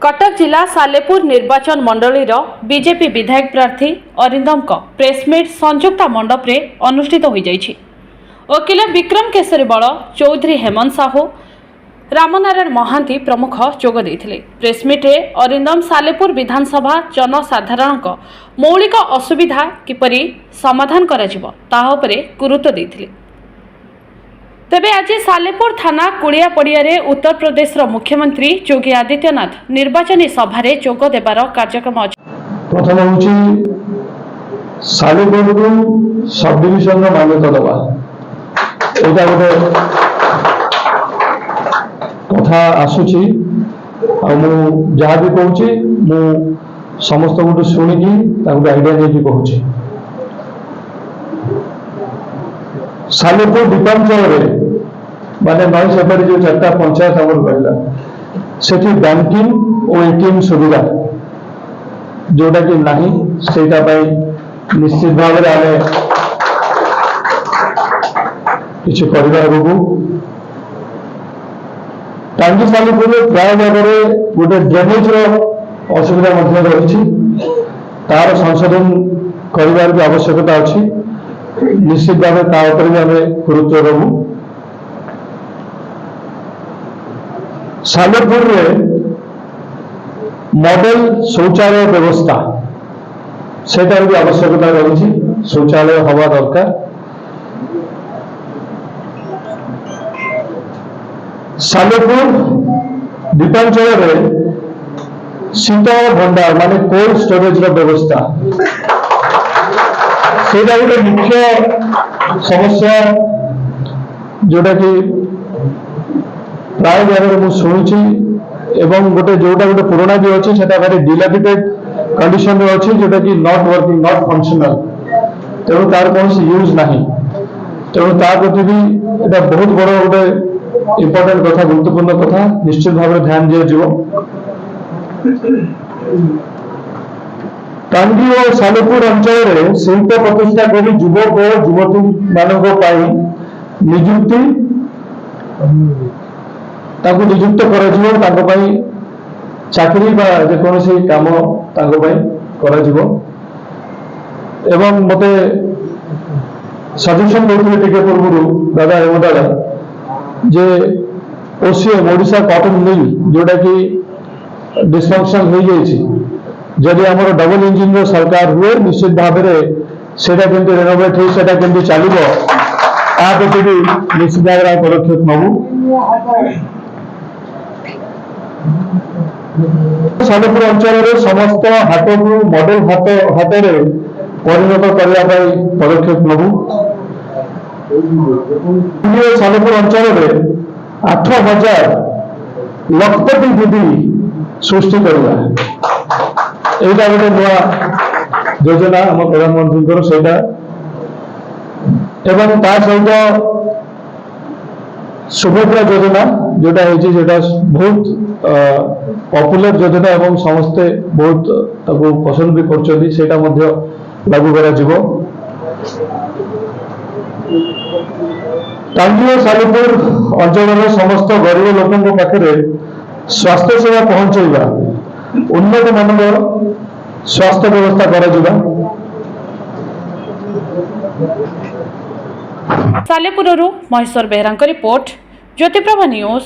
कटक जिला सालेपुर निर्वाचन मंडलीर बीजेपी विधायक प्रार्थी अरिंदम प्रेसमिट संयुक्ता मंडप रे अनुष्ठित हो जाइछि। वकील विक्रम केसरी बल, चौधरी हेमंत साहू, रामनारायण महांती प्रमुख जोग देथिले। प्रेसमिट रे अरिंदम सालेपुर विधानसभा जनसाधारण मौलिक असुविधा किपरि समाधान कराजिबो ताहा उपरे गुरुत्व देथिले। तेबे आज सालेपुर थाना कुड़िया पड़िया उत्तर प्रदेश मुख्यमंत्री योगी आदित्यनाथ निर्वाचनी सभा जोग देवार कार्यक्रम अछि। प्रथम होची सालेपुर को सब डिविजन मान्यता दबा एटा गोटे कथा आसुची आ मु जहा भी कहूची मु समस्त गोटे सुनिकी ताको आइडिया देकी कहूची। सालेपुर द्वीपांचल माने नई सेपटे जो चार्टा पंचायत आम रहा से बैंकिंग और एटीएम सुविधा जोटा कि नहीं सेटा निश्चित भाव में आमे किसी करबू। टांगी सालेपुर प्राय जगह गोटे ड्रेनेज असुविधा रही तार संशोधन कर भी आवश्यकता अच्छी। निश्चित भाव में आम गुरुत्व देवु। सालेपुर मॉडल शौचालय व्यवस्था सेटार भी आवश्यकता रही। शौचालय हवा दरकार। सालेपुर द्वीपांचल शीतल भंडार माने कोल्ड स्टोरेज व्यवस्था सेटा गोटे मुख्य समस्या जोटा कि प्राय जगह मुझे शुणुची एवं गोटे जोटा गोटे पुराना भी अच्छी से भारी डिलापिटेड कंडीशन में अच्छी जोटा कि नॉट वर्किंग नॉट फंक्शनल तेणु तार कौन यूज ना तेणु ता प्रति भी एटा बहुत बड़ गोटे इम्पोर्टेंट कथा गुरुत्वपूर्ण कथा निश्चित भाव में ध्यान दिया। टांगी और सालेपुर अंचल शिल्प प्रतिष्ठा कर युवक और युवती मान निजुक्ति निजुक्त कर चाकरी जेकोसी काम एवं मते सजेशन देते पूर्व दादा हेमदादा जे ओसीएम ओडिशा कॉटन मिल जोटा कि डिस्फंक्शन हो जाइए जदि आमर डबल इंजिन सरकार हुए निश्चित भाव में सेटा केमती रेनोवेट हो सेटा केमती चलो आ प्रति भी निश्चित भाव में पदक्षेप नबू। सालेपुर अंचल समस्त हाट को मॉडल हाट में परिणत करने पदक्षेप नबू। सालेपुर अंचल में 8000 लखपति दीदी सृष्टि करवा एटा गोटे नुआ योजना आम प्रधानमंत्री सेटा एवं ता सहित सुभद्रा योजना जोटा है बहुत पॉपुलर योजना एवं समस्ते बहुत पसंद भी कर लागू करा जिवो। टांगी और सालेपुर अंचल समस्त गरीब लोकों पाखे स्वास्थ्य सेवा पहुंचेगा उन्नत मानव स्वास्थ्य व्यवस्था करा। Salepur Maheshwar Behera report, Jyotiprabha news.